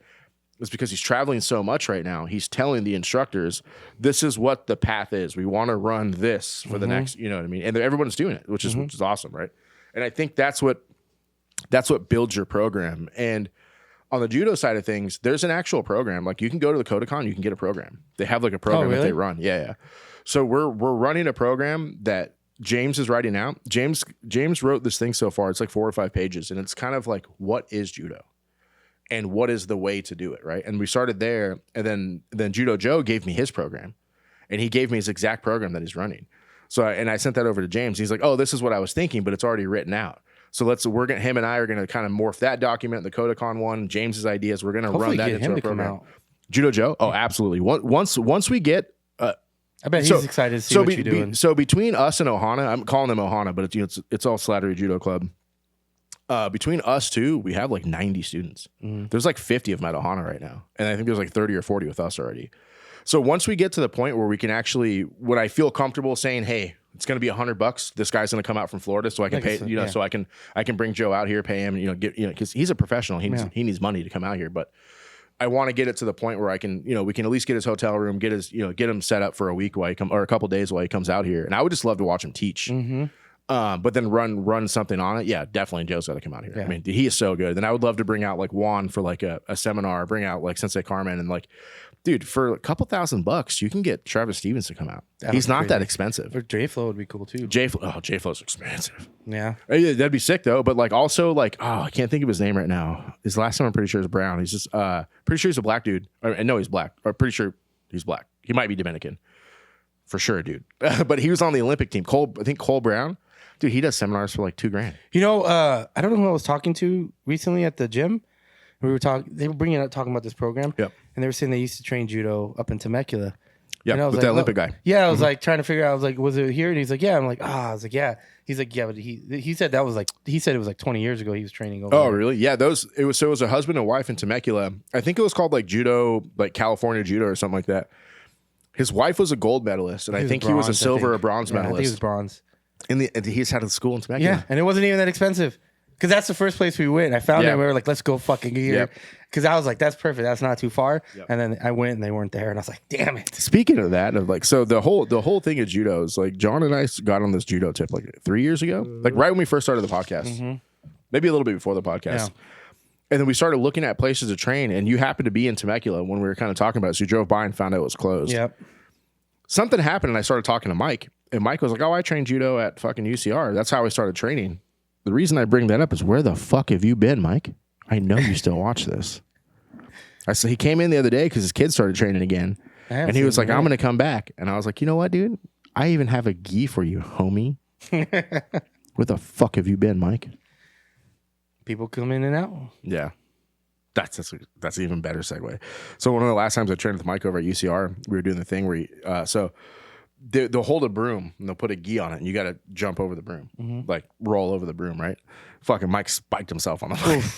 is because he's traveling so much right now, he's telling the instructors, this is what the path is. We want to run this for the next, you know what I mean? And everyone's doing it, which is awesome, right? And I think that's what builds your program. And on the judo side of things, there's an actual program. Like you can go to the Kodokan, you can get a program. They have like a program that they run. Yeah. So we're running a program that James is writing out. James wrote this thing so far. It's like 4 or 5 pages, and it's kind of like, what is judo, and what is the way to do it, right? And we started there, and then Judo Joe gave me his program, and he gave me his exact program that he's running. So I sent that over to James. He's like, oh, this is what I was thinking, but it's already written out. So him and I are gonna kind of morph that document, the Kodokan one, James's ideas. We're gonna run that into a program. Judo Joe, oh, absolutely. Once we get. I bet he's excited to see what you're doing. So between us and Ohana, I'm calling them Ohana, but it's all Slattery Judo Club. Between us two, we have like 90 students. There's like 50 of them at Ohana right now, and I think there's like 30 or 40 with us already. So once we get to the point where we can actually, when I feel comfortable saying, hey, it's going to be $100. This guy's going to come out from Florida, so I can pay. So I can bring Joe out here, pay him. Because he's a professional. He needs money to come out here, but. I want to get it to the point where I can, we can at least get his hotel room, get him set up for a week or a couple days while he comes out here. And I would just love to watch him teach. But then run something on it. Yeah, definitely Joe's got to come out here. Yeah. I mean, he is so good. And I would love to bring out like Juan for like a seminar, bring out like Sensei Carmen, and like, dude, for a couple $1,000, you can get Travis Stevens to come out. He's not that expensive. Or J-Flow would be cool too. J-Flow's expensive. Yeah. That'd be sick though. But like also like, I can't think of his name right now. His last name I'm pretty sure is Brown. He's just pretty sure he's a black dude. I know he's black. I'm pretty sure he's black. He might be Dominican. For sure, dude. But he was on the Olympic team. I think Cole Brown. Dude, he does seminars for like $2,000. I don't know who I was talking to recently at the gym. They were talking about this program. Yep. And they were saying they used to train judo up in Temecula. Yeah, with the Olympic guy. Yeah, I was like trying to figure out. I was like, was it here? And he's like, yeah. I'm like, I was like, yeah. He's like, yeah, but he said it was like 20 years ago he was training over. Oh, there. Really? Yeah, it was a husband and wife in Temecula. I think it was called like Judo, like California Judo or something like that. His wife was a gold medalist, and I think he was a silver or bronze medalist. I think he was bronze. And he's had a school in Temecula. Yeah, and it wasn't even that expensive. Because that's the first place we went. I found it and we were like, let's go fucking here. Because I was like, that's perfect. That's not too far. Yep. And then I went and they weren't there. And I was like, damn it. Speaking of that, so the whole thing of judo is like, John and I got on this judo tip like 3 years ago. Like right when we first started the podcast. Maybe a little bit before the podcast. Yeah. And then we started looking at places to train, and you happened to be in Temecula when we were kind of talking about it. So you drove by and found out it was closed. Yep. Something happened, and I started talking to Mike. And Mike was like, oh, I trained judo at fucking UCR. That's how I started training. The reason I bring that up is, where the fuck have you been, Mike? I know you still watch this. So he came in the other day because his kids started training again. And he was like, I'm going to come back. And I was like, you know what, dude? I even have a gi for you, homie. Where the fuck have you been, Mike? People come in and out. Yeah. That's an even better segue. So one of the last times I trained with Mike over at UCR, we were doing the thing where they'll hold a broom and they'll put a gi on it, and you got to jump over the broom, like roll over the broom, right? Fucking Mike spiked himself on the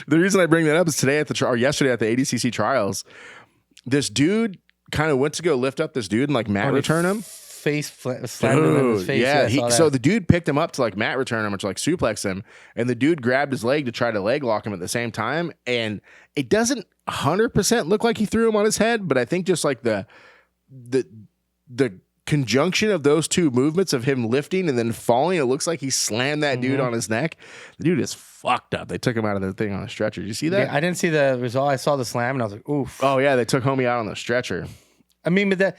The reason I bring that up is yesterday at the ADCC trials, this dude kind of went to go lift up this dude and like mat return him. Slammed him in his face. Yeah, so the dude picked him up to like mat return him or to like suplex him, and the dude grabbed his leg to try to leg lock him at the same time, and it doesn't 100% look like he threw him on his head, but I think just like the conjunction of those two movements of him lifting and then falling, it looks like he slammed that dude on his neck. The dude is fucked up. They took him out of the thing on a stretcher. Did you see that? Yeah, I didn't see the result. I saw the slam and I was like, oof. Oh yeah, they took homie out on the stretcher. I mean, but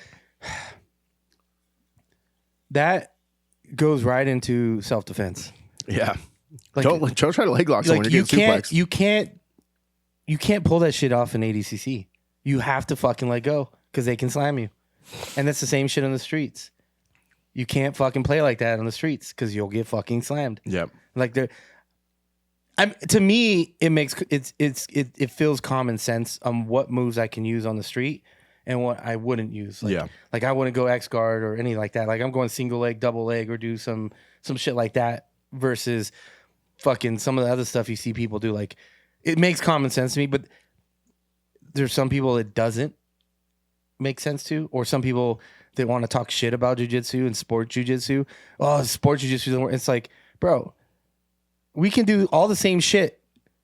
that goes right into self-defense. Yeah. Like, don't try to leg lock someone. You're getting suplexed. You can't pull that shit off in ADCC. You have to fucking let go because they can slam you. And that's the same shit on the streets. You can't fucking play like that on the streets because you'll get fucking slammed. Yep. Like to me, it feels common sense on what moves I can use on the street and what I wouldn't use. Like I wouldn't go X guard or anything like that. Like I'm going single leg, double leg, or do some shit like that versus fucking some of the other stuff you see people do. Like it makes common sense to me, but there's some people it doesn't make sense to, or some people that want to talk shit about jiu-jitsu and sport jiu-jitsu. Oh, sport jiu-jitsu doesn't work. It's like, bro, we can do all the same shit,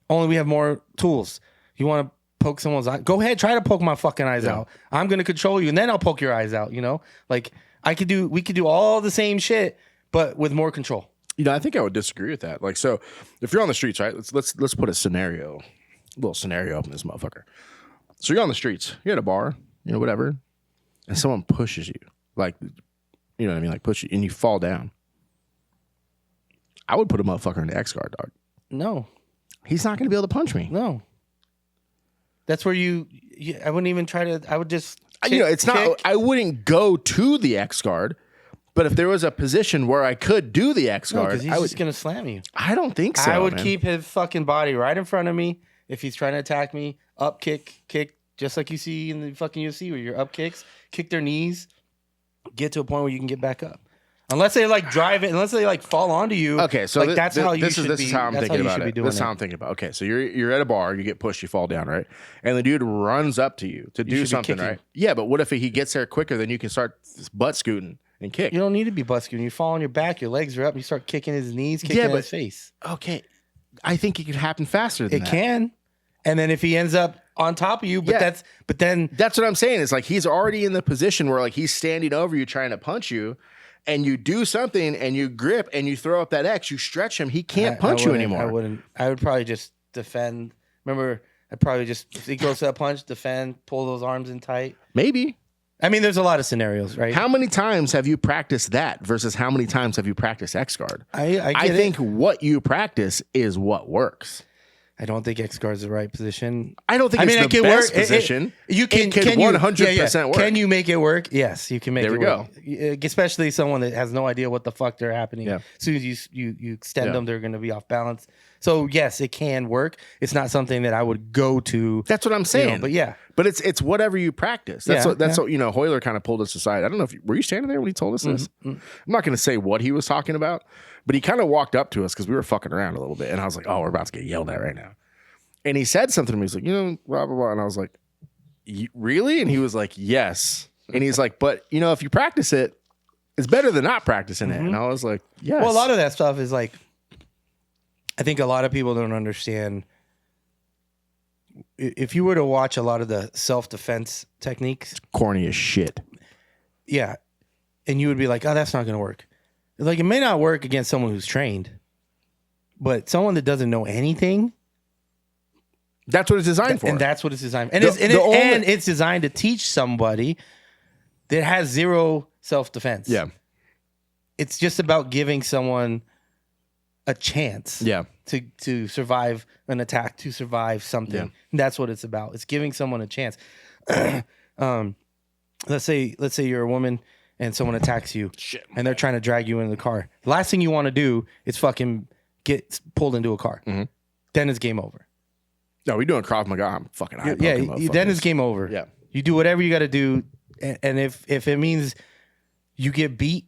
only we have more tools. You want to poke someone's eye? Go ahead, try to poke my fucking eyes out. I'm gonna control you, and then I'll poke your eyes out. You know, like we could do all the same shit, but with more control. You know, I think I would disagree with that. Like, so if you're on the streets, right? Let's put a little scenario up in this motherfucker. So you're on the streets, you're at a bar, you know, whatever, and someone pushes you, like, you know what I mean, like push you, and you fall down. I would put a motherfucker in the X guard, dog. No, he's not going to be able to punch me. No, that's where I wouldn't even try to. I would just, not. I wouldn't go to the X guard, but if there was a position where I could do the X guard, he's just going to slam you. I don't think so. I would keep his fucking body right in front of me if he's trying to attack me. Up kick, just like you see in the fucking UFC where you're up kicks, kick their knees, get to a point where you can get back up. Unless they like drive it, unless they like fall onto you. Okay, so like, that's how you should be. This is how I'm thinking about it. This is how I'm thinking about. Okay, so you're at a bar, you get pushed, you fall down, right? And the dude runs up to you to do something, right? Yeah, but what if he gets there quicker than you can start butt scooting and kick? You don't need to be butt scooting. You fall on your back, your legs are up, and you start kicking his knees, kicking his face. Okay, I think it could happen faster than that. It can. And then if he ends up on top of you, that's what I'm saying. It's like he's already in the position where like he's standing over you trying to punch you, and you do something and you grip and you throw up that X, you stretch him, he can't punch you anymore. I would probably just defend. Remember, if he goes to that punch, defend, pull those arms in tight. Maybe. I mean, there's a lot of scenarios, right? How many times have you practiced that versus how many times have you practiced X guard? I think what you practice is what works. I don't think X guard is the right position. I don't think it's the best position. It can 100% work. Can you make it work? Yes, you can make it work. There we go. Especially someone that has no idea what the fuck they're happening. Yeah. As soon as you extend them, they're going to be off balance. So yes, it can work. It's not something that I would go to. That's what I'm saying. But it's whatever you practice. That's what Hoyler kind of pulled us aside. I don't know if were you standing there when he told us this? Mm-hmm. I'm not going to say what he was talking about, but he kind of walked up to us because we were fucking around a little bit, and I was like, "Oh, we're about to get yelled at right now." And he said something to me. He's like, blah blah blah, and I was like, "Really?" And he was like, "Yes." And he's like, "But if you practice it, it's better than not practicing it." And I was like, "Yes." Well, a lot of that stuff is like, I think a lot of people don't understand. If you were to watch a lot of the self-defense techniques, it's corny as shit. Yeah. And you would be like, oh, that's not going to work. Like, it may not work against someone who's trained, but someone that doesn't know anything, That's what it's designed for. And that's what it's designed for. And it's designed to teach somebody that has zero self-defense. Yeah. It's just about giving someone a chance to survive an attack, to survive something. Yeah. That's what it's about. It's giving someone a chance. Let's say you're a woman and someone attacks you and they're trying to drag you into the car. The last thing you want to do is fucking get pulled into a car. Mm-hmm. Then it's game over. No, we doing Krav Maga. I'm fucking high. Then it's game over. Yeah. You do whatever you got to do. And if it means you get beat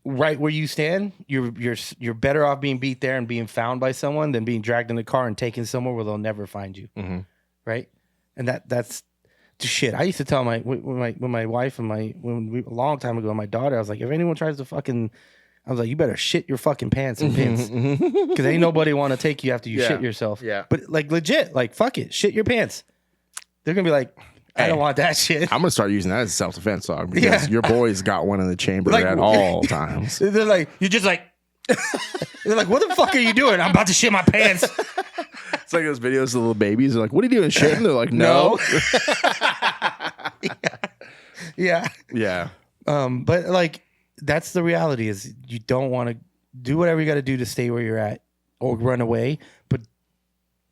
right where you stand, you're better off being beat there and being found by someone than being dragged in the car and taken somewhere where they'll never find you. Mm-hmm. Right? And that's shit. I used to tell my wife and a long time ago, my daughter, I was like, if anyone tries to fucking, I was like, you better shit your fucking pants and pins, because ain't nobody want to take you after you shit yourself. Yeah. But like legit, like fuck it, shit your pants. They're gonna be like, I don't want that shit. I'm gonna start using that as a self-defense dog, because your boy's got one in the chamber at all times. They're like, you're just like, they're like, what the fuck are you doing? I'm about to shit my pants. It's like those videos of little babies. They're like, what are you doing, shitting? They're like, no. Yeah. But like, that's the reality, is you don't want to do whatever you got to do to stay where you're at or run away, but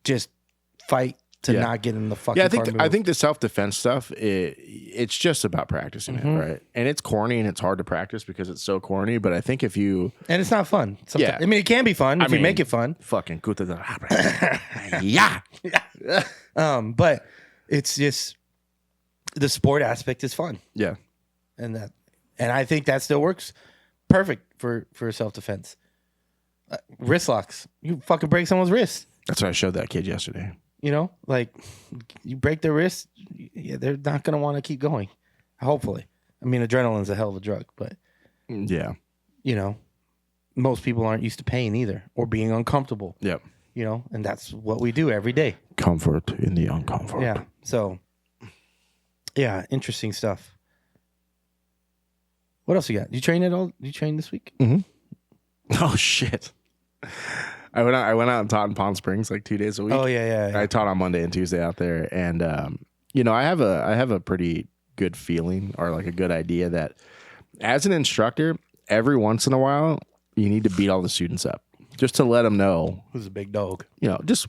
just fight to not get in the fucking car. I think the self-defense stuff, it's just about practicing it, right? And it's corny and it's hard to practice because it's so corny, but I think if you... And it's not fun. Sometimes. I mean, it can be fun if you make it fun. Fucking yeah. But it's just... The sport aspect is fun. Yeah. And I think that still works perfect for self-defense. Wrist locks. You fucking break someone's wrist. That's what I showed that kid yesterday. You know, like, you break their wrist, they're not going to want to keep going. Hopefully. I mean, adrenaline's a hell of a drug, but yeah, you know, most people aren't used to pain either, or being uncomfortable. Yep. You know, and that's what we do every day. Comfort in the uncomfort. Yeah. So, yeah, interesting stuff. What else you got? You train at all? You train this week? Mm-hmm. Oh shit! I went out and taught in Palm Springs like 2 days a week. Oh yeah. I taught on Monday and Tuesday out there, and you know, I have a pretty good feeling, or like a good idea, that as an instructor, every once in a while, you need to beat all the students up just to let them know who's a big dog. You know, just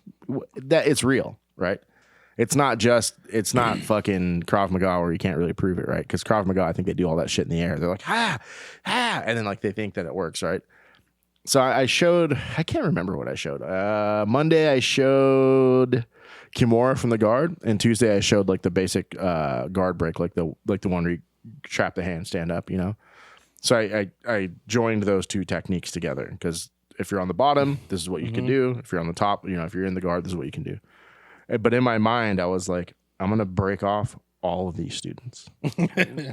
that it's real, right? It's not fucking Krav Maga where you can't really prove it, right? Because Krav Maga, I think they do all that shit in the air. They're like, and then like they think that it works, right? So I can't remember what I showed. Monday I showed Kimura from the guard, and Tuesday I showed like the basic guard break, like the one where you trap the hand, stand up, you know? So I joined those two techniques together, because if you're on the bottom, this is what you can do. If you're on the top, you know, if you're in the guard, this is what you can do. But in my mind, I was like, I'm going to break off all of these students.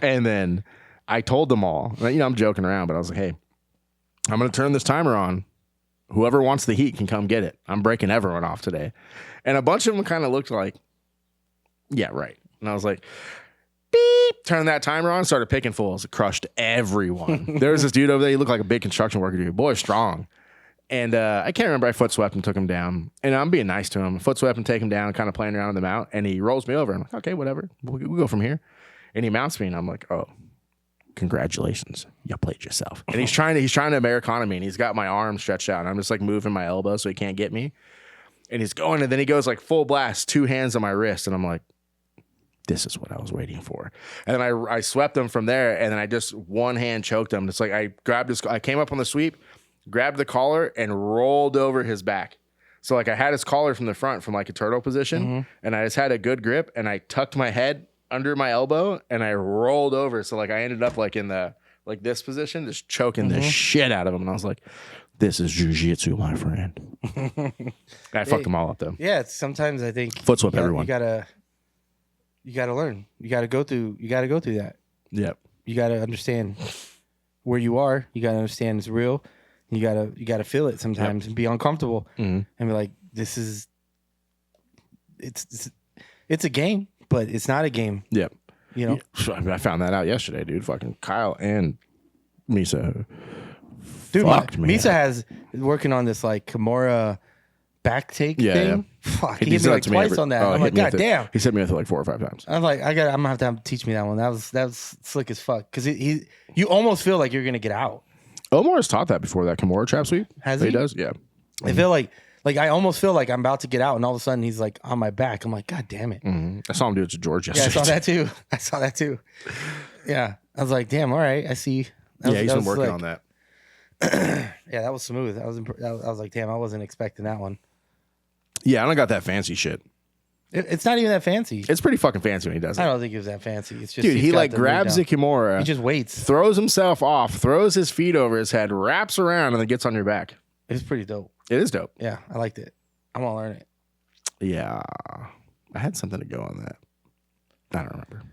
And then I told them all, you know, I'm joking around, but I was like, hey, I'm going to turn this timer on. Whoever wants the heat can come get it. I'm breaking everyone off today. And a bunch of them kind of looked like, yeah, right. And I was like, beep, turn that timer on, started picking fools. Crushed everyone. There was this dude over there. He looked like a big construction worker dude. Boy, strong. And I can't remember. I foot swept and took him down. And I'm being nice to him. Foot swept and take him down, kind of playing around with him out. And he rolls me over. I'm like, okay, whatever. We'll go from here. And he mounts me, and I'm like, oh, congratulations. You played yourself. And he's trying to Americana me, and he's got my arm stretched out. And I'm just like moving my elbow so he can't get me. And he's going, and then he goes like full blast, 2 hands on my wrist. And I'm like, this is what I was waiting for. And then I swept him from there, and then I just one hand choked him. It's like I came up on the sweep, grabbed the collar, and rolled over his back. So like I had his collar from the front from like a turtle position, and I just had a good grip, and I tucked my head under my elbow, and I rolled over. So like I ended up like in the like this position, just choking the shit out of him. And I was like, this is jiu-jitsu, my friend. I fucked them all up though. Yeah, sometimes I think foot swap everyone. You gotta learn. You gotta go through that. Yep. You gotta understand where you are. You gotta understand it's real. You gotta feel it sometimes and be uncomfortable and be like, this is it's a game, but it's not a game. Yep. You know? I found that out yesterday, dude. Fucking Kyle and Misa. Dude, Misa has working on this like Kimura back take thing. Fuck, he hit me like twice on that. I'm like, God damn. He hit me with it like 4 or 5 times. I'm like, I'm gonna have to have him teach me that one. That was slick as fuck. Because you almost feel like you're gonna get out. Omar has taught that before, that Kimura trap sweep. Has he? He does, yeah. I feel like I almost feel like I'm about to get out, and all of a sudden he's like on my back. I'm like, God damn it. Mm-hmm. I saw him do it to George yesterday. Yeah, I saw that too. Yeah. I was like, damn, all right, I see. He's been working on that. Yeah, that was smooth. I was like, damn, I wasn't expecting that one. Yeah, I don't got that fancy shit. It's not even that fancy. It's pretty fucking fancy when he does it. I don't think it was that fancy. It's just dude, he like grabs the Kimura. He just waits. Throws himself off, throws his feet over his head, wraps around, and then gets on your back. It's pretty dope. It is dope. Yeah, I liked it. I want to learn it. Yeah. I had something to go on that. I don't remember.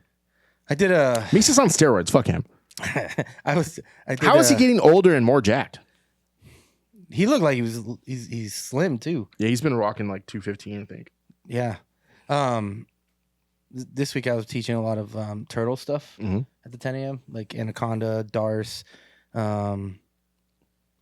I did a... Misa's on steroids. Fuck him. How is he getting older and more jacked? He looked like he's slim too. Yeah, he's been rocking like 215, I think. Yeah. This week I was teaching a lot of turtle stuff at the 10 a.m. like anaconda, darce,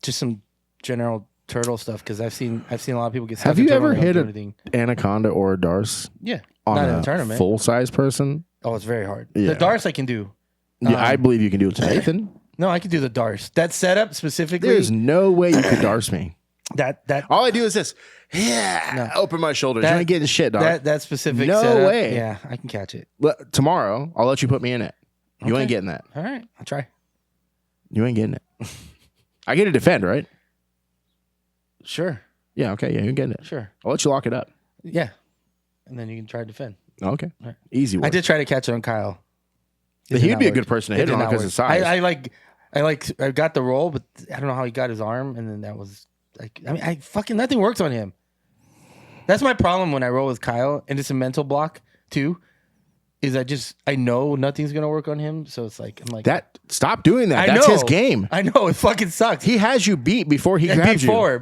just some general turtle stuff because I've seen a lot of people get stuck. Have you ever hit an anaconda or a darce? Yeah, on not in a a tournament. Full size person? Oh, it's very hard. Yeah. The darce I can do. Yeah, I believe you can do it to Nathan. No, I can do the darce. That setup specifically. There's no way you could darce me. That all I do is this. Yeah, open my shoulders. You ain't getting shit, dog. That specific. No setup, way. Yeah, I can catch it. Tomorrow, I'll let you put me in it. You ain't getting that. All right, I'll try. You ain't getting it. I get to defend, right? Sure. Yeah. Okay. Yeah, you get it. Sure. I'll let you lock it up. Yeah, and then you can try to defend. Okay. Right. Easy work. I did try to catch it on Kyle. He'd be a good person to hit it on because of size. I got the roll, but I don't know how he got his arm, and then that was like, I mean, nothing works on him. That's my problem when I roll with Kyle, and it's a mental block too. Is I know nothing's gonna work on him, so it's like I'm like that. Stop doing that. That's his game. I know it fucking sucks. He has you beat before he grabs you.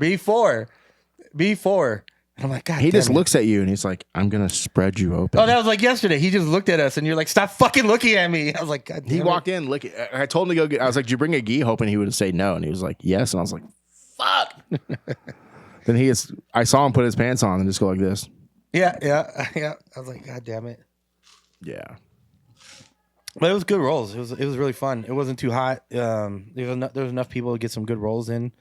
Before. And I'm like, God. He just looks at you and he's like, I'm gonna spread you open. Oh, that was like yesterday. He just looked at us and you're like, stop fucking looking at me. I was like, God damn he walked in, look. I told him to go get. I was like, did you bring a gi? Hoping he would say no, and he was like, yes. And I was like, fuck. Then I saw him put his pants on and just go like this. Yeah. I was like, God damn it. Yeah. But it was good rolls. It was really fun. It wasn't too hot. There was enough people to get some good rolls in.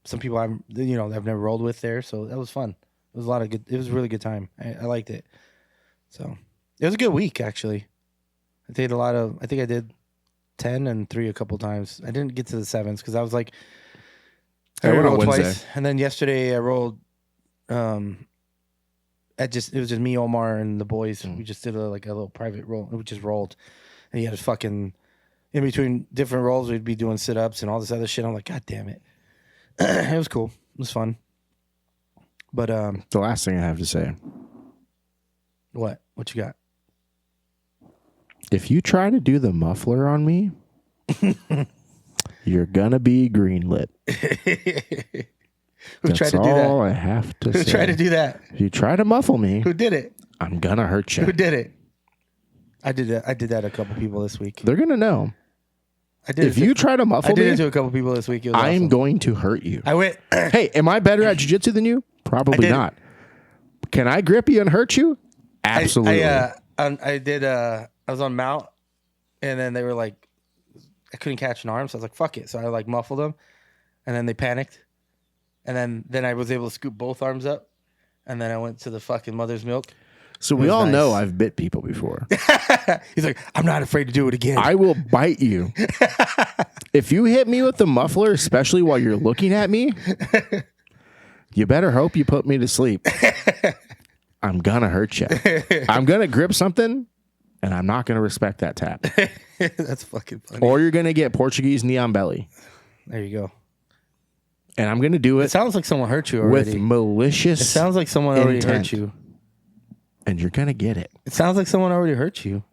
Some people I've never rolled with there, so that was fun. It was It was a really good time. I liked it. So it was a good week actually. I think I did 10 and 3 a couple times. I didn't get to the 7s because I was like, I rolled twice, and then yesterday I rolled. It was just me, Omar, and the boys. We just did a little private roll. We just rolled, and he had his fucking in between different rolls. We'd be doing sit ups and all this other shit. I'm like, God damn it. It was cool. It was fun. But the last thing I have to say. What you got? If you try to do the muffler on me, you're gonna be greenlit. Who tried to do that? All I have to say. Who tried to do that? If you try to muffle me, who did it? I'm gonna hurt you. Who did it? I did that. I did that to a couple people this week. They're gonna know. If you try to muffle me, I did it to a couple people this week. I'm going to hurt you. I went. Hey, am I better at jiu-jitsu than you? Probably not. Can I grip you and hurt you? Absolutely. I did. I was on mount, and then they were like, I couldn't catch an arm, so I was like, fuck it. So I muffled them, and then they panicked, and then I was able to scoop both arms up, and then I went to the fucking mother's milk. So we all know I've bit people before. He's like, I'm not afraid to do it again. I will bite you. If you hit me with the muffler, especially while you're looking at me, you better hope you put me to sleep. I'm going to hurt you. I'm going to grip something, and I'm not going to respect that tap. That's fucking funny. Or you're going to get Portuguese neon belly. There you go. And I'm going to do it. It sounds like someone hurt you already. With malicious It sounds like someone already hurt you. And you're going to get it. It sounds like someone already hurt you.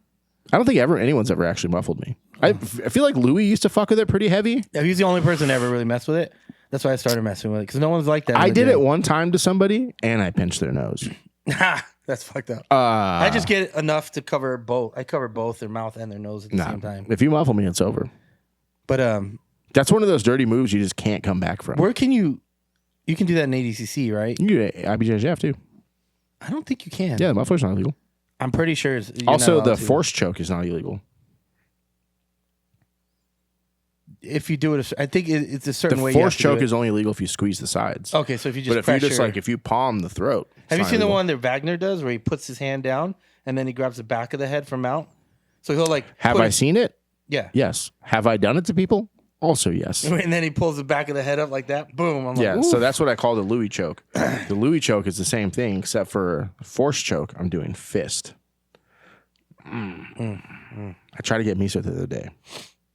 I don't think anyone's ever actually muffled me. I feel like Louis used to fuck with it pretty heavy. Yeah, he's the only person that ever really messed with it. That's why I started messing with it, because no one's like that. I did it one time to somebody, and I pinched their nose. That's fucked up. I just get enough to cover both. I cover both their mouth and their nose at the same time. If you muffle me, it's over. But that's one of those dirty moves you just can't come back from. Where can you You can do that in ADCC, right? You can do it at IBJJF too. I don't think you can. Yeah, the motherfucker's not illegal. I'm pretty sure. Also, the force choke is not illegal. If you do it, I think it's a certain way. The force choke is only illegal if you squeeze the sides. Okay, so if you just but if you just if you palm the throat. Have you seen the one that Wagner does where he puts his hand down and then he grabs the back of the head from mount? So he'll like. Have I seen it? Yeah. Yes. Have I done it to people? Also, yes. And then he pulls the back of the head up like that. Boom. I'm yeah. Like, so that's what I call the Louis choke. The Louis choke is the same thing, except for force choke. I'm doing fist. I tried to get Miso the other day.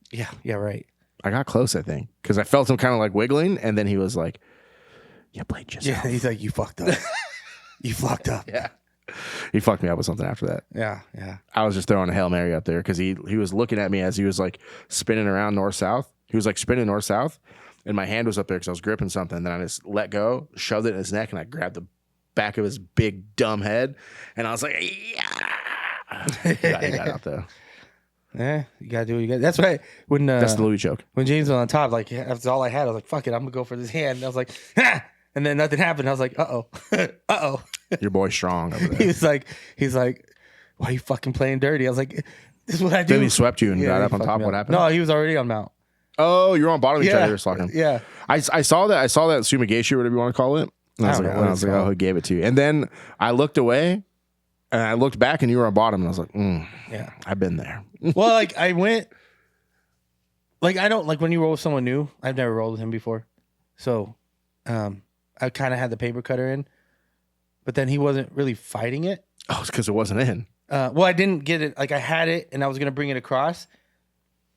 Yeah. Yeah. Right. I got close, I think, because I felt him kind of like wiggling, and then he was like, "You played yourself." Yeah. He's like, "You fucked up. You fucked up." Yeah. He fucked me up with something after that. Yeah. Yeah. I was just throwing a Hail Mary up there because he was looking at me as he was like spinning around north-south. He was like spinning north-south, and my hand was up there because I was gripping something. Then I just let go, shoved it in his neck, and I grabbed the back of his big dumb head, and I was like, "Yeah!" He got out though. Yeah, you gotta do what you got. That's right. When that's the Louis choke. When James was on top, like that's all I had. I was like, "Fuck it, I'm gonna go for this hand." And I was like, "Ha!" And then nothing happened. I was like, "Uh oh." Your boy's strong over there. He's like, "Why are you fucking playing dirty?" I was like, "This is what I do." Then he swept you and got up on top. What happened? No, he was already on mount. Oh, you were on bottom. You tried to slot him. Yeah. I saw that. I saw that Sumigashi, or whatever you want to call it. And I was like, oh, who gave it to you? And then I looked away. And I looked back and you were on bottom and I was like, yeah, I've been there. Well, like I went, like I don't, like when you roll with someone new, I've never rolled with him before. So I kind of had the paper cutter in, but then he wasn't really fighting it. Oh, it's because it wasn't in. Well, I didn't get it. Like I had it and I was going to bring it across,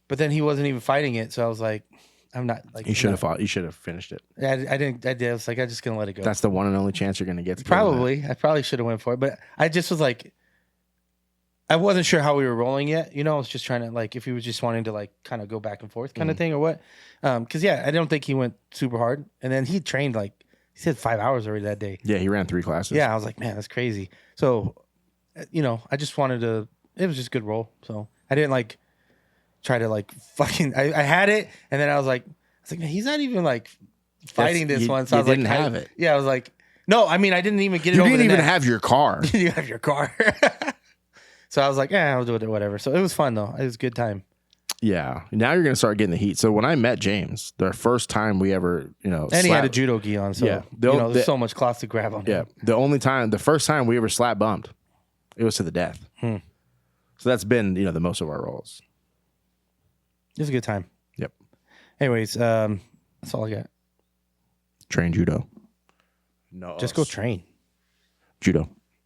but then he wasn't even fighting it. So I was like, I'm not like. You should have fought. You should have finished it. I didn't. I did. I was like, I'm just gonna let it go. That's the one and only chance you're gonna get. Probably. I probably should have went for it, but I just was like, I wasn't sure how we were rolling yet. You know, I was just trying to like if he was just wanting to like kind of go back and forth kind of thing or what. Because yeah, I don't think he went super hard, and then he trained like he said 5 hours already that day. Yeah, he ran 3 classes. Yeah, I was like, man, that's crazy. So, you know, I just wanted to. It was just a good roll. So I didn't like try to like fucking. I had it, and then I was like, man, he's not even like fighting this one. So I was like, have it. Yeah, I was like, no, I mean, I didn't even get it. You over didn't the even net. have your car. You have your car. So I was like, I'll do it, whatever. So it was fun though. It was a good time. Yeah. Now you're gonna start getting the heat. So when I met James, the first time we ever, and he had a judo gi on. So yeah, there's so much cloth to grab on. Yeah. The first time we ever slap bumped, it was to the death. So that's been the most of our rolls. It was a good time. Yep. Anyways, that's all I got. Train judo. No. Just go train. Judo.